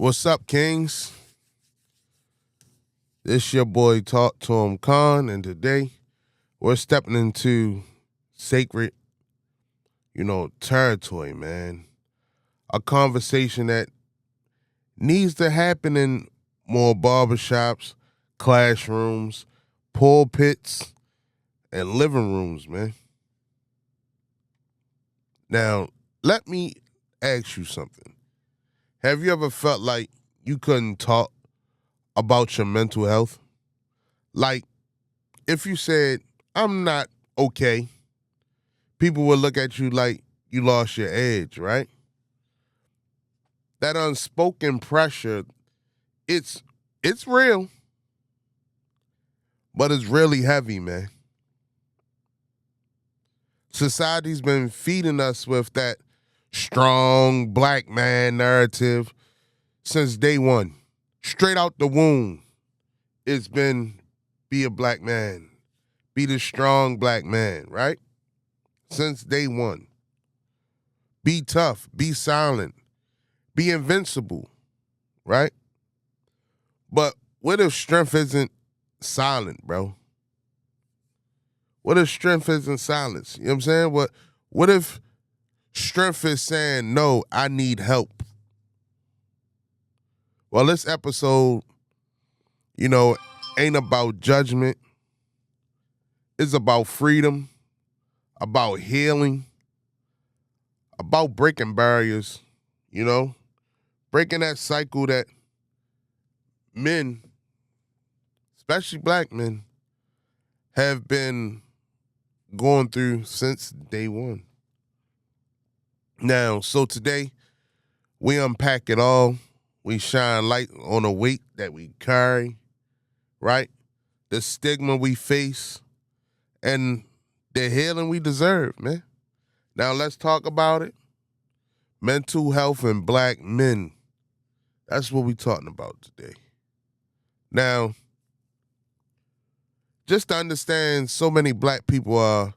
What's up, Kings? This your boy Talk to him Khan, and today we're stepping into sacred, territory, man. A conversation that needs to happen in more barbershops, classrooms, pulpits, and living rooms, man. Now, let me ask you something. Have you ever felt like you couldn't talk about your mental health? Like, if you said, I'm not okay, people would look at you like you lost your edge, right? That unspoken pressure, it's real, but it's really heavy, man. Society's been feeding us with that strong black man narrative since day one. Straight out the womb, it's been be a black man, be the strong black man, right? Since day one. Be tough, be silent, be invincible, right? But what if strength isn't silent, bro? What if strength isn't silence? You know what I'm saying? What if strength is saying, no, I need help? Well, this episode, ain't about judgment. It's about freedom, about healing, about breaking barriers, breaking that cycle that men, especially black men, have been going through since day one. Now, so today, we unpack it all. We shine light on the weight that we carry, right? The stigma we face, and the healing we deserve, man. Now, let's talk about it. Mental health and black men. That's what we're talking about today. Now, just to understand, so many black people are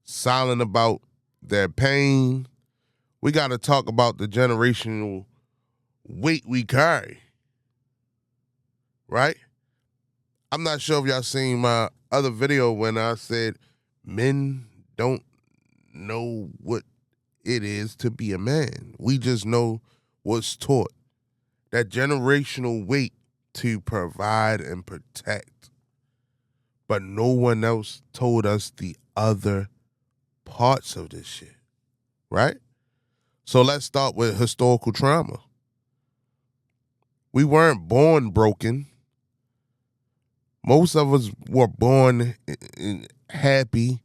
silent about their pain. We got to talk about the generational weight we carry, right? I'm not sure if y'all seen my other video when I said men don't know what it is to be a man. We just know what's taught. That generational weight to provide and protect. But no one else told us the other parts of this shit, right? So let's start with historical trauma. We weren't born broken. Most of us were born happy.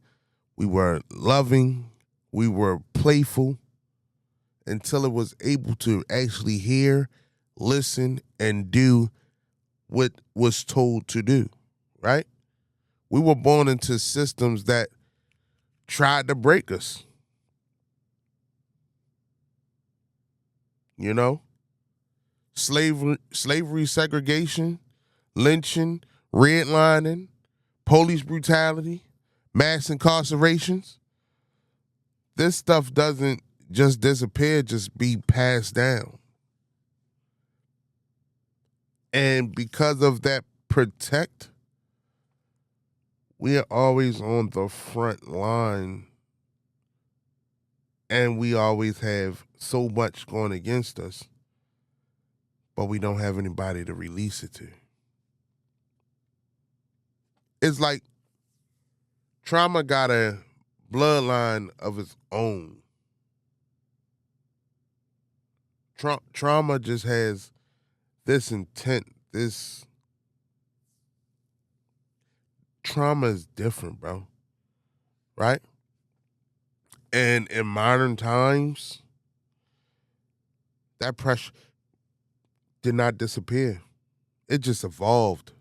We were loving. We were playful until it was able to actually hear, listen, and do what was told to do, right? We were born into systems that tried to break us. Slavery, segregation, lynching, redlining, police brutality, mass incarcerations. This stuff doesn't just disappear, just be passed down. And because of that protect, we are always on the front line, and we always have so much going against us, but we don't have anybody to release it to. It's like trauma got a bloodline of its own. Trauma just has this intent, this trauma is different, bro. Right? And in modern times, that pressure did not disappear. It just evolved.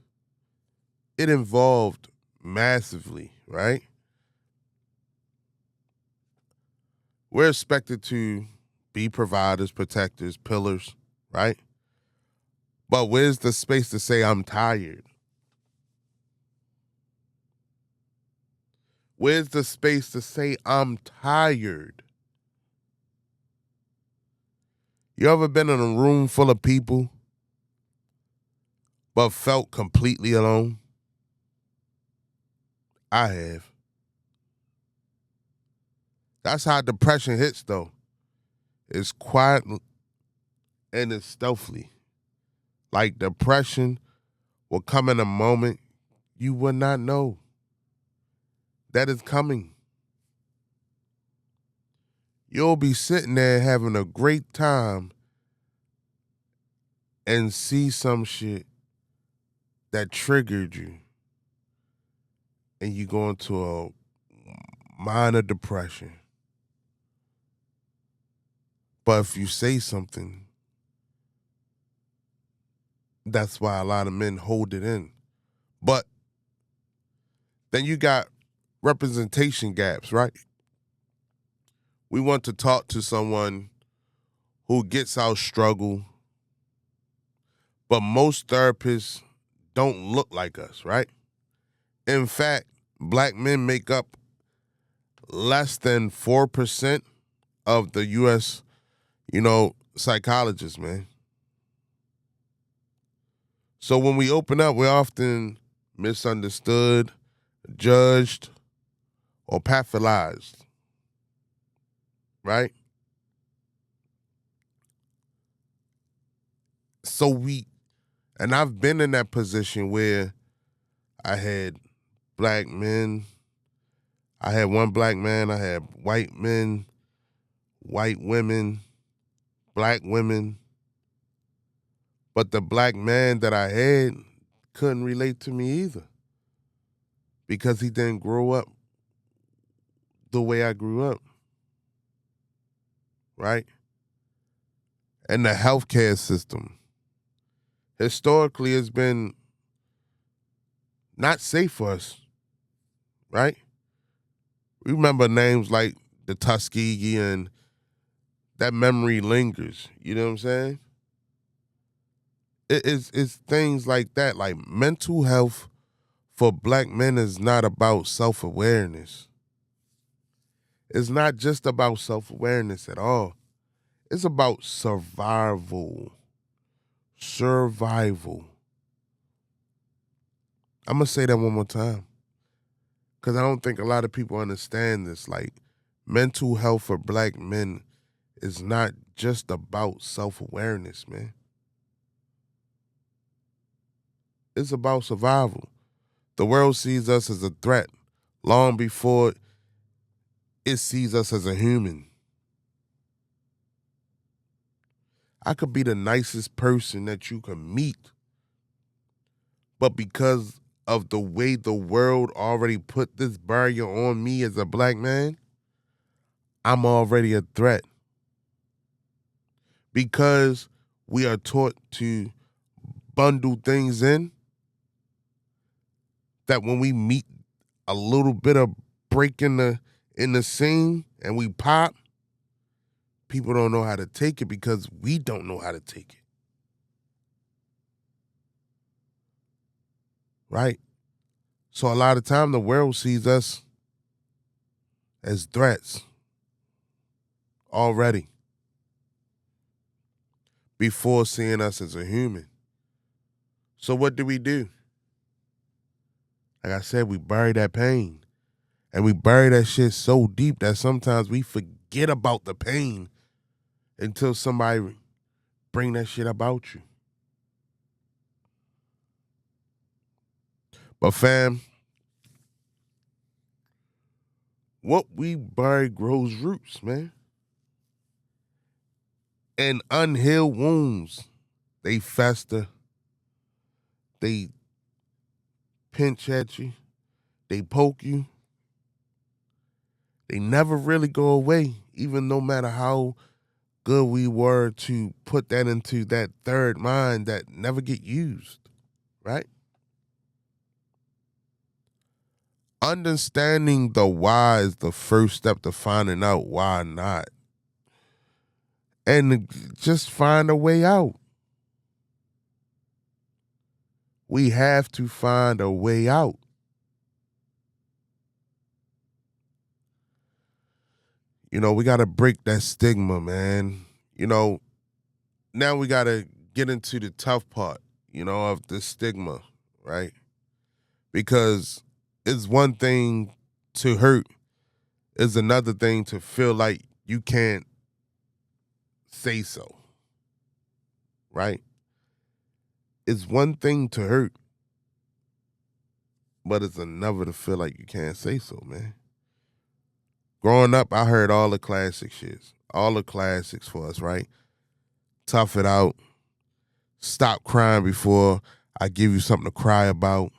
It evolved massively, right? We're expected to be providers, protectors, pillars, right? But where's the space to say I'm tired? Where's the space to say I'm tired? You ever been in a room full of people but felt completely alone? I have. That's how depression hits, though. It's quiet and it's stealthily. Like depression will come in a moment you would not know that is coming. You'll be sitting there having a great time and see some shit that triggered you, and you go into a minor depression. But if you say something, that's why a lot of men hold it in. But then you got representation gaps, right? We want to talk to someone who gets our struggle, but most therapists don't look like us, right? In fact, black men make up less than 4% of the US, psychologists, man. So when we open up, we're often misunderstood, judged, or pathologized, right? And I've been in that position where I had black men, I had one black man, I had white men, white women, black women, but the black man that I had couldn't relate to me either because he didn't grow up the way I grew up, right? And the healthcare system historically has been not safe for us, right? We remember names like the Tuskegee, and that memory lingers. You know what I'm saying? It's things like that. Like mental health for black men is not about self-awareness. It's not just about self-awareness at all. It's about survival. Survival. I'm going to say that one more time because I don't think a lot of people understand this. Like, mental health for black men is not just about self-awareness, man. It's about survival. The world sees us as a threat long before it sees us as a human. I could be the nicest person that you could meet, but because of the way the world already put this barrier on me as a black man, I'm already a threat. Because we are taught to bundle things in, that when we meet a little bit of break in the scene and we pop, people don't know how to take it because we don't know how to take it. Right? So a lot of time the world sees us as threats already before seeing us as a human. So what do? Like I said, we bury that pain. And we bury that shit so deep that sometimes we forget about the pain until somebody bring that shit about you. But fam, what we bury grows roots, man. And unhealed wounds, they fester, they pinch at you, they poke you. They never really go away, even no matter how good we were to put that into that third mind that never get used, right? Understanding the why is the first step to finding out why not. And just find a way out. We have to find a way out. We got to break that stigma, man. Now we got to get into the tough part. of the stigma, right? Because it's one thing to hurt, it's another thing to feel like you can't say so, right? It's one thing to hurt, but it's another to feel like you can't say so, man. Growing up, I heard all the classic shits, all the classics for us, right? Tough it out. Stop crying before I give you something to cry about.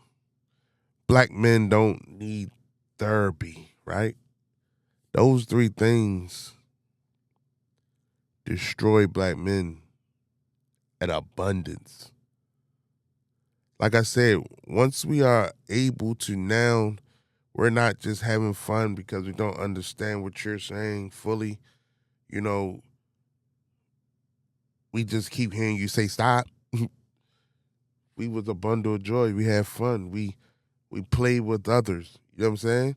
Black men don't need therapy, right? Those three things destroy black men at abundance. Like I said, once we are able to now, we're not just having fun because we don't understand what you're saying fully. You know, we just keep hearing you say stop. We was a bundle of joy. We had fun. We played with others. You know what I'm saying?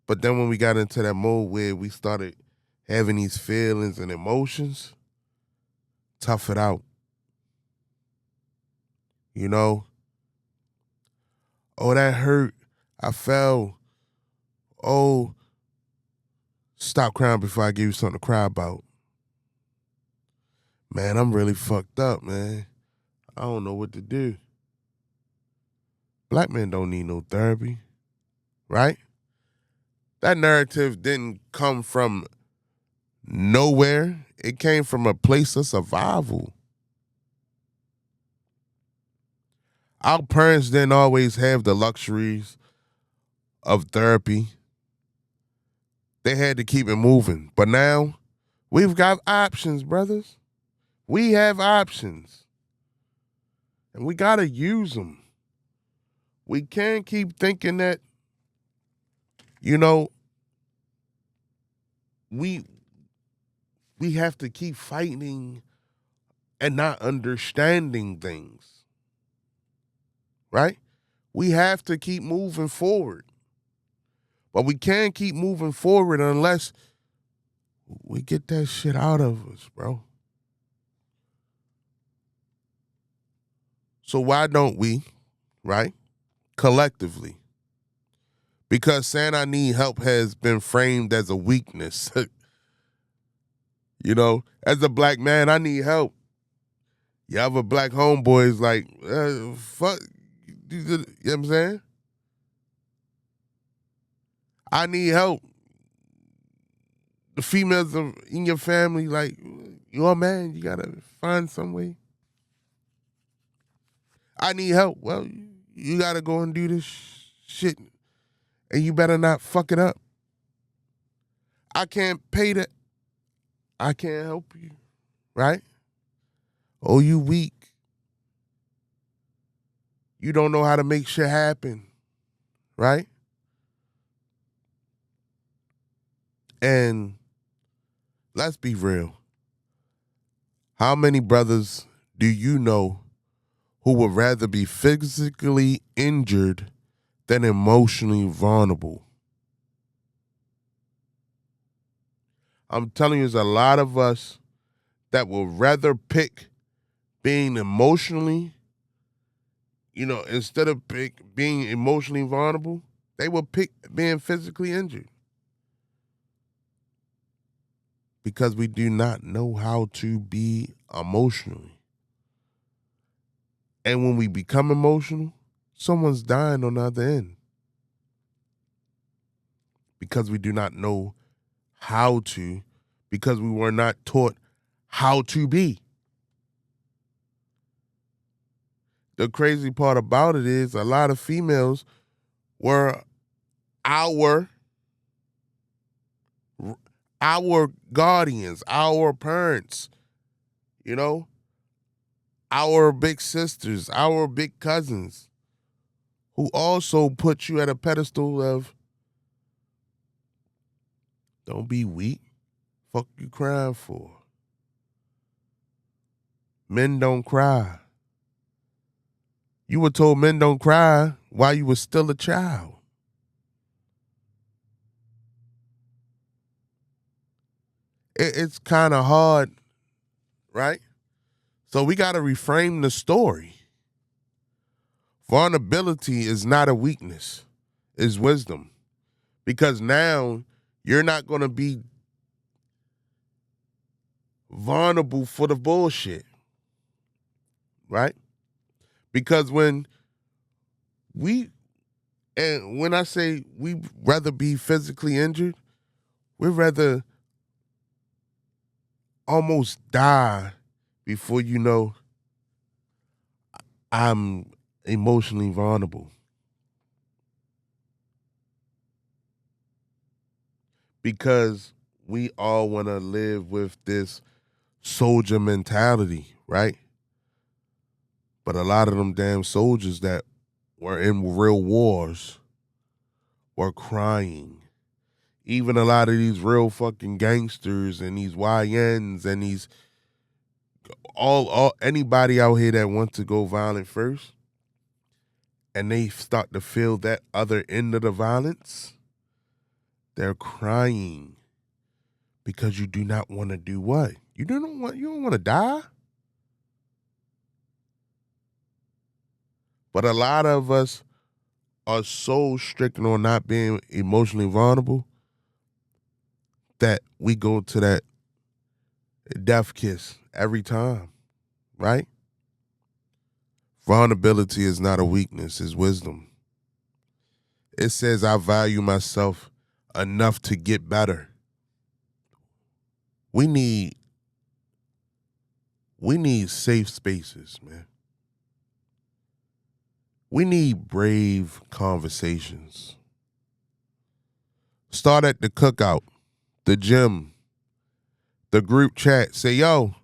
But then when we got into that mode where we started having these feelings and emotions, tough it out. You know? Oh, that hurt. I fell. Oh, stop crying before I give you something to cry about. Man, I'm really fucked up, man. I don't know what to do. Black men don't need no therapy, right? That narrative didn't come from nowhere. It came from a place of survival. Our parents didn't always have the luxuries of therapy. They had to keep it moving. But now, we've got options, brothers. We have options. And we got to use them. We can't keep thinking that, you know, we have to keep fighting and not understanding things, right? We have to keep moving forward. But we can't keep moving forward unless we get that shit out of us, bro. So why don't we, right, collectively? Because saying I need help has been framed as a weakness. As a black man, I need help. You have a black homeboy is like, fuck, you know what I'm saying? I need help. The females in your family, like, you're a man, you gotta find some way. I need help. Well, you gotta go and do this shit, and you better not fuck it up. I can't pay that. I can't help you, right? Oh, you weak. You don't know how to make shit happen, right? And let's be real. How many brothers do you know who would rather be physically injured than emotionally vulnerable? I'm telling you, there's a lot of us that will rather pick being emotionally, instead of being emotionally vulnerable, they will pick being physically injured. Because we do not know how to be emotionally. And when we become emotional, someone's dying on the other end. Because we do not know how to, because we were not taught how to be. The crazy part about it is a lot of females were our guardians, our parents, our big sisters, our big cousins, who also put you at a pedestal of, don't be weak. Fuck you crying for? Men don't cry. You were told men don't cry while you were still a child. It's kind of hard, right? So we got to reframe the story. Vulnerability is not a weakness, it's wisdom. Because now you're not going to be vulnerable for the bullshit, right? Because when I say we rather be physically injured, we'd rather almost die before you know I'm emotionally vulnerable. Because we all want to live with this soldier mentality, right? But a lot of them damn soldiers that were in real wars were crying. Even a lot of these real fucking gangsters and these YNs and these all anybody out here that wants to go violent first and they start to feel that other end of the violence, they're crying because you do not want to do what? You don't want to die? But a lot of us are so stricken on not being emotionally vulnerable that we go to that death kiss every time, right? Vulnerability is not a weakness, it's wisdom. It says I value myself enough to get better. We need safe spaces, man. We need brave conversations. Start at the cookout, the gym, the group chat. Say, yo,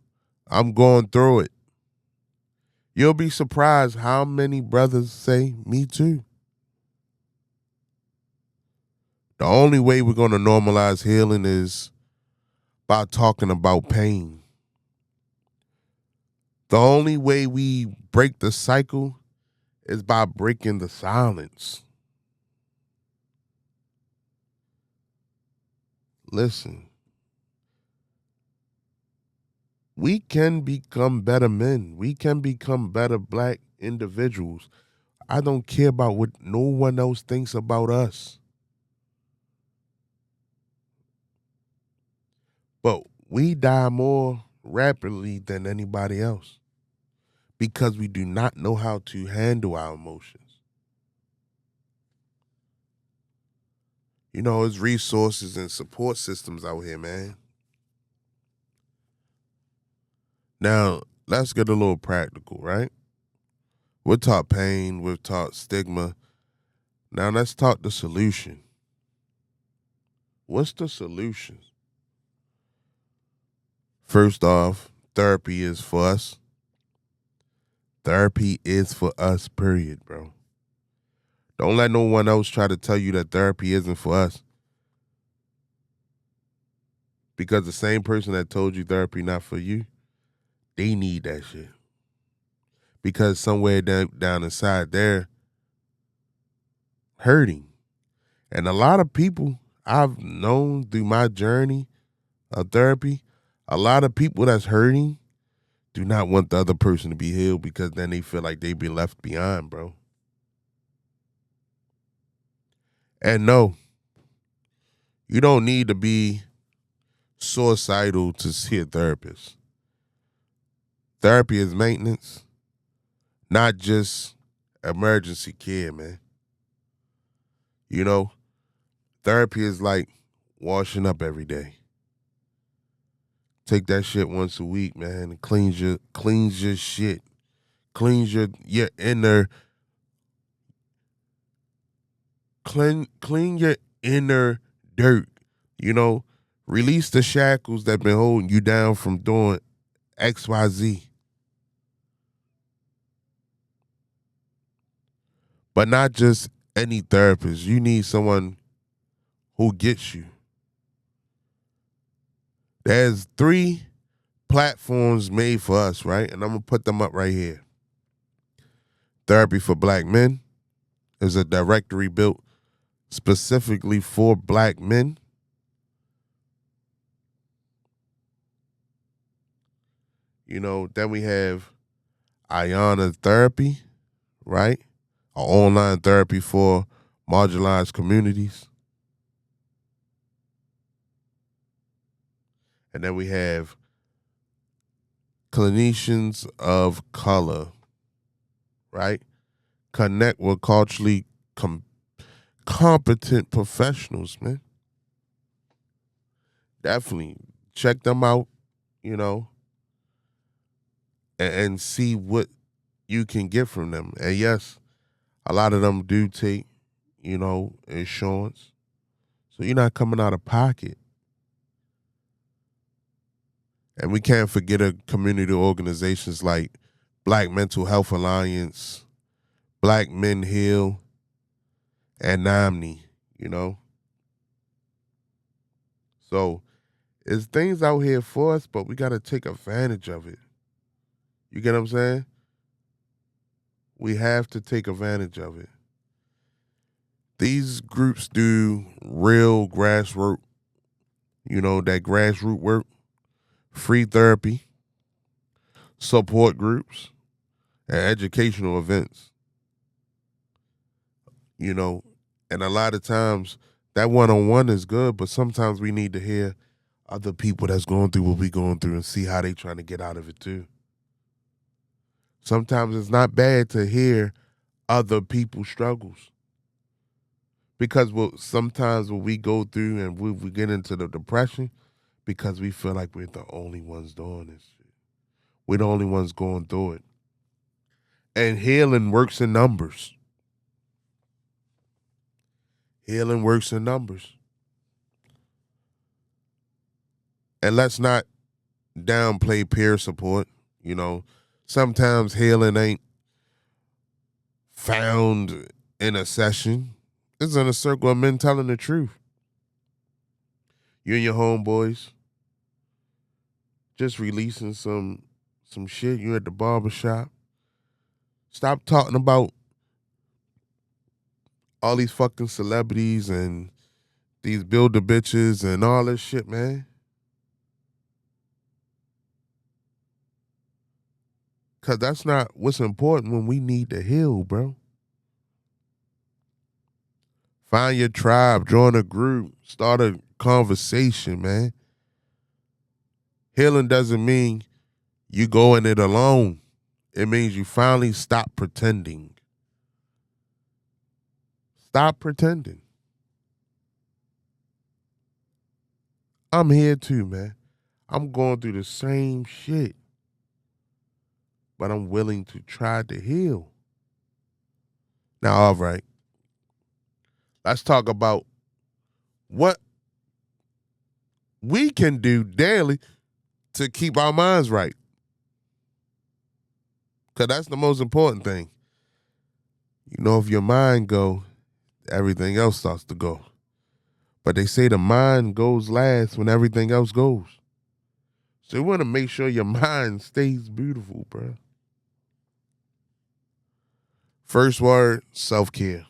I'm going through it. You'll be surprised how many brothers say, me too. The only way we're going to normalize healing is by talking about pain. The only way we break the cycle is by breaking the silence. Listen, we can become better men. We can become better black individuals. I don't care about what no one else thinks about us. But we die more rapidly than anybody else because we do not know how to handle our emotions. You know, there's resources and support systems out here, man. Now, let's get a little practical, right? We're taught pain, we're taught stigma. Now, let's talk the solution. What's the solution? First off, therapy is for us. Therapy is for us, period, bro. Don't let no one else try to tell you that therapy isn't for us. Because the same person that told you therapy not for you, they need that shit. Because somewhere down inside they're hurting. And a lot of people I've known through my journey of therapy, a lot of people that's hurting do not want the other person to be healed because then they feel like they be left behind, bro. And no, you don't need to be suicidal to see a therapist. Therapy is maintenance, not just emergency care, man. You know, therapy is like washing up every day. Take that shit once a week, man. It cleans your shit. Cleans your inner clean your inner dirt. You know, release the shackles that been holding you down from doing XYZ. But not just any therapist. You need someone who gets you. There's 3 platforms made for us, right? And I'm gonna put them up right here. Therapy for Black Men is a directory built specifically for Black men. You know, then we have IANA Therapy, right? online therapy for marginalized communities. And then we have clinicians of color, right? Connect with culturally competent professionals, man. Definitely check them out, you know, and see what you can get from them. And yes, a lot of them do take, insurance. So you're not coming out of pocket. And we can't forget community organizations like Black Mental Health Alliance, Black Men Heal, and NAMNI, you know? So there's things out here for us, but we got to take advantage of it. You get what I'm saying? We have to take advantage of it. These groups do real grassroots, that grassroots work, free therapy, support groups, and educational events. And a lot of times that one-on-one is good, but sometimes we need to hear other people that's going through what we going through and see how they trying to get out of it too. Sometimes it's not bad to hear other people's struggles. Because sometimes when we go through and we get into the depression, because we feel like we're the only ones doing this shit. We're the only ones going through it. And healing works in numbers. Healing works in numbers. And let's not downplay peer support. Sometimes healing ain't found in a session. It's in a circle of men telling the truth. You and your homeboys just releasing some shit. You at the barbershop. Stop talking about all these fucking celebrities and these builder bitches and all this shit, man. Cause that's not what's important when we need to heal, bro. Find your tribe, join a group, start a conversation, man. Healing doesn't mean you go in it alone. It means you finally stop pretending. Stop pretending. I'm here too, man. I'm going through the same shit. But I'm willing to try to heal. Now, all right. Let's talk about what we can do daily to keep our minds right. Because that's the most important thing. If your mind go, everything else starts to go. But they say the mind goes last when everything else goes. So you want to make sure your mind stays beautiful, bro. First word, self-care.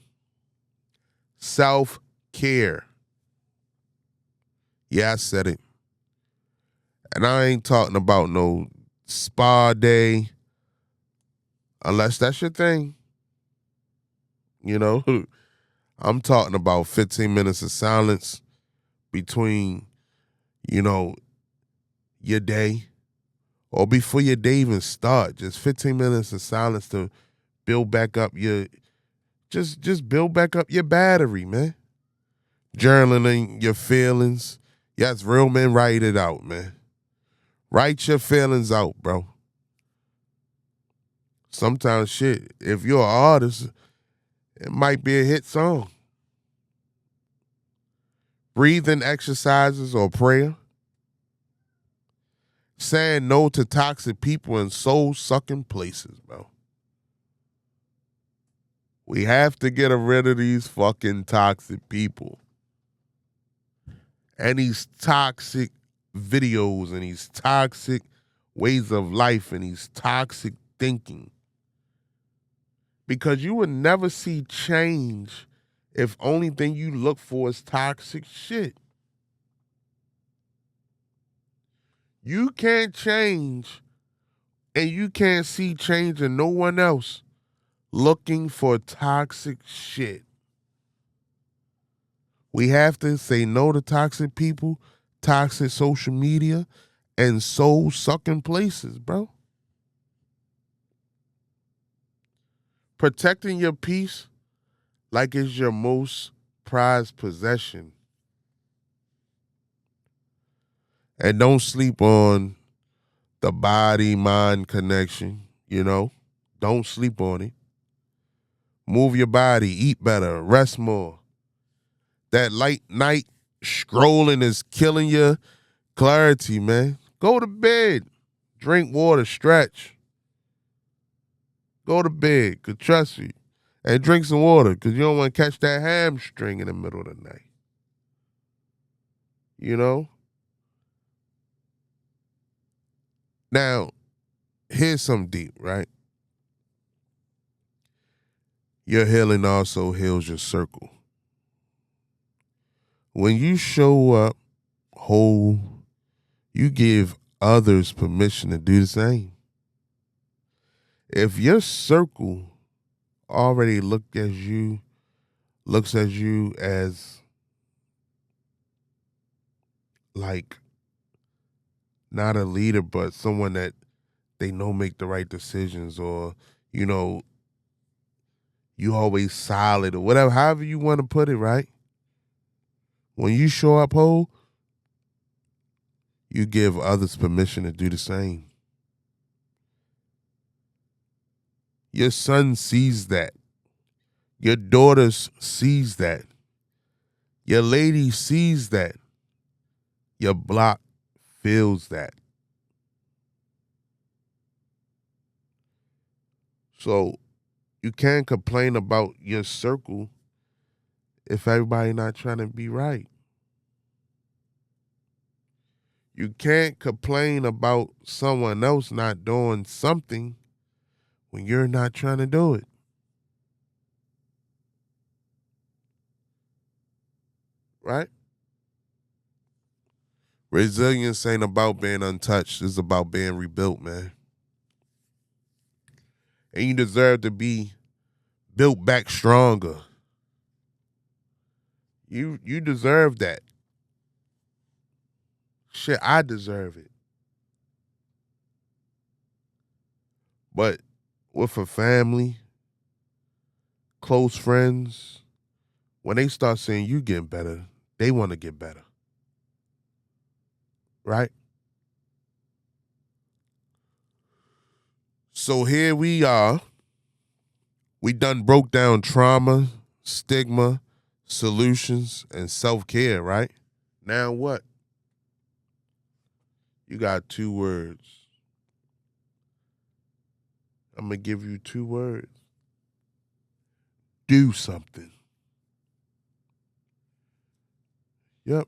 Self-care. Yeah, I said it. And I ain't talking about no spa day, unless that's your thing. I'm talking about 15 minutes of silence between, your day or before your day even start. Just 15 minutes of silence to build back up just build back up your battery, man. Journaling your feelings. Yes, real men write it out, man. Write your feelings out, bro. Sometimes shit, if you're an artist, it might be a hit song. Breathing exercises or prayer. Saying no to toxic people and soul-sucking places, bro. We have to get rid of these fucking toxic people. And these toxic videos and these toxic ways of life and these toxic thinking. Because you would never see change if only thing you look for is toxic shit. You can't change and you can't see change in no one else looking for toxic shit. We have to say no to toxic people, toxic social media, and soul sucking places, bro. Protecting your peace like it's your most prized possession. And don't sleep on the body mind connection, you know? Don't sleep on it. Move your body, eat better, rest more. That late night scrolling is killing your clarity, man. Go to bed. Drink water, stretch. Go to bed, cause trust me. And drink some water, cause you don't want to catch that hamstring in the middle of the night. You know? Now, here's some deep, right? Your healing also heals your circle. When you show up whole, you give others permission to do the same. If your circle already looks at you as like not a leader, but someone that they know make the right decisions, or you know, you always solid, or whatever, however you want to put it, right? When you show up whole, you give others permission to do the same. Your son sees that. Your daughter sees that. Your lady sees that. Your block feels that. So you can't complain about your circle if everybody not trying to be right. You can't complain about someone else not doing something when you're not trying to do it. Right? Resilience ain't about being untouched. It's about being rebuilt, man. And you deserve to be built back stronger. You deserve that. Shit, I deserve it. But with a family, close friends, when they start seeing you getting better, they want to get better. Right? So here we are. We done broke down trauma, stigma, solutions, and self-care, right? Now what? You got 2 words. I'm going to give you 2 words. Do something. Yep.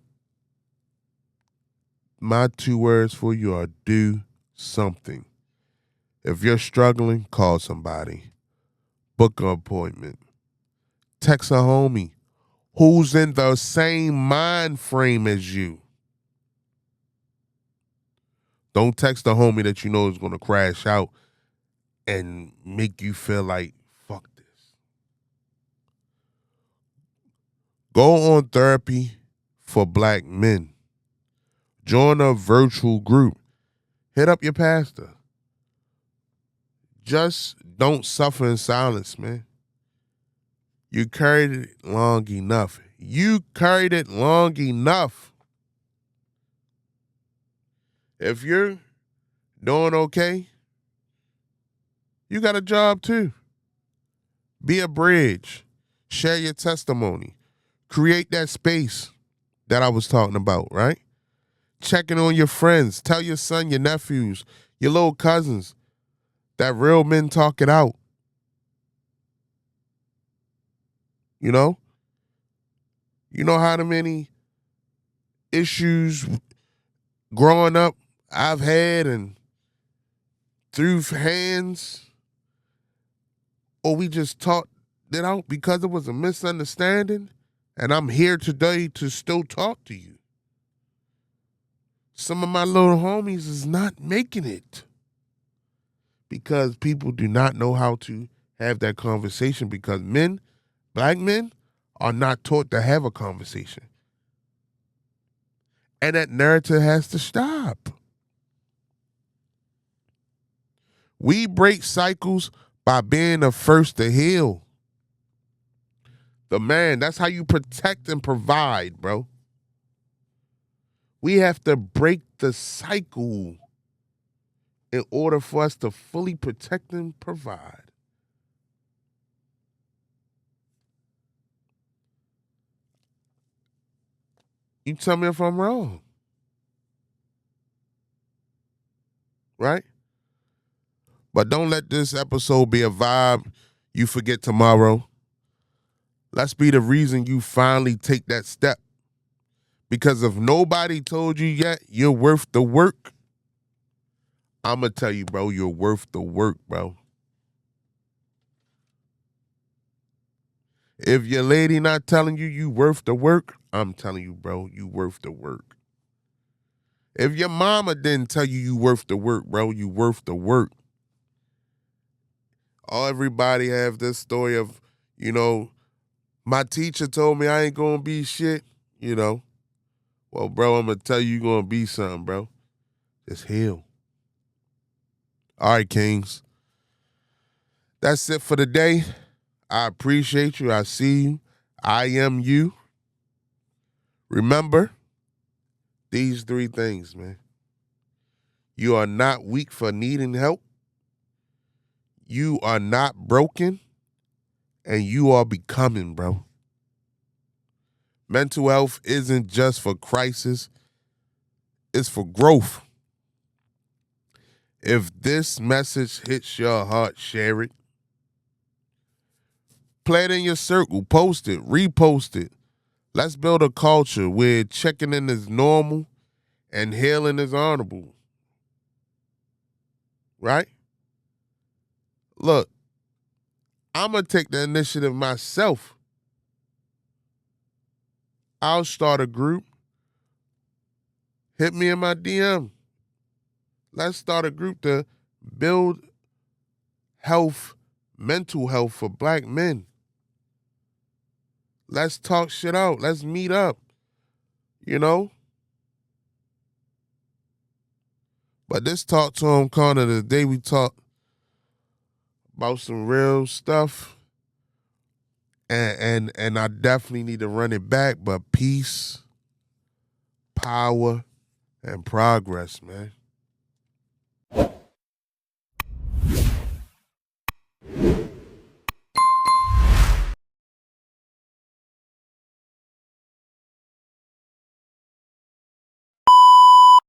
My 2 words for you are do something. If you're struggling, call somebody. Book an appointment. Text a homie who's in the same mind frame as you. Don't text a homie that you know is going to crash out and make you feel like, fuck this. Go on therapy for black men. Join a virtual group. Hit up your pastor. Just don't suffer in silence, man. You carried it long enough. You carried it long enough. If you're doing okay, you got a job too. Be a bridge. Share your testimony. Create that space that I was talking about, right? Checking on your friends. Tell your son, your nephews, your little cousins that real men talk it out. You know? You know how many issues growing up I've had and through hands, or we just talked it out because it was a misunderstanding, and I'm here today to still talk to you. Some of my little homies is not making it because people do not know how to have that conversation because men, black men, are not taught to have a conversation. And that narrative has to stop. We break cycles by being the first to heal. The man, that's how you protect and provide, bro. We have to break the cycle in order for us to fully protect and provide. You tell me if I'm wrong. Right? But don't let this episode be a vibe you forget tomorrow. Let's be the reason you finally take that step. Because if nobody told you yet you're worth the work, I'm going to tell you, bro, you're worth the work, bro. If your lady not telling you you worth the work, I'm telling you, bro, you worth the work. If your mama didn't tell you you worth the work, bro, you worth the work. Everybody have this story of, my teacher told me I ain't gonna be shit, Well, bro, I'm gonna tell you you're gonna be something, bro. Just heal. All right, Kings. That's it for the day. I appreciate you. I see you. I am you. Remember these 3 things, man. You are not weak for needing help. You are not broken. And you are becoming, bro. Mental health isn't just for crisis. It's for growth. If this message hits your heart, share it. Play it in your circle. Post it. Repost it. Let's build a culture where checking in is normal and healing is honorable. Right? Look, I'm going to take the initiative myself. I'll start a group. Hit me in my DM. Let's start a group to build health, mental health for black men. Let's talk shit out. Let's meet up. But this Talk to Him corner today, we talk about some real stuff. And I definitely need to run it back, but peace, power, and progress, man.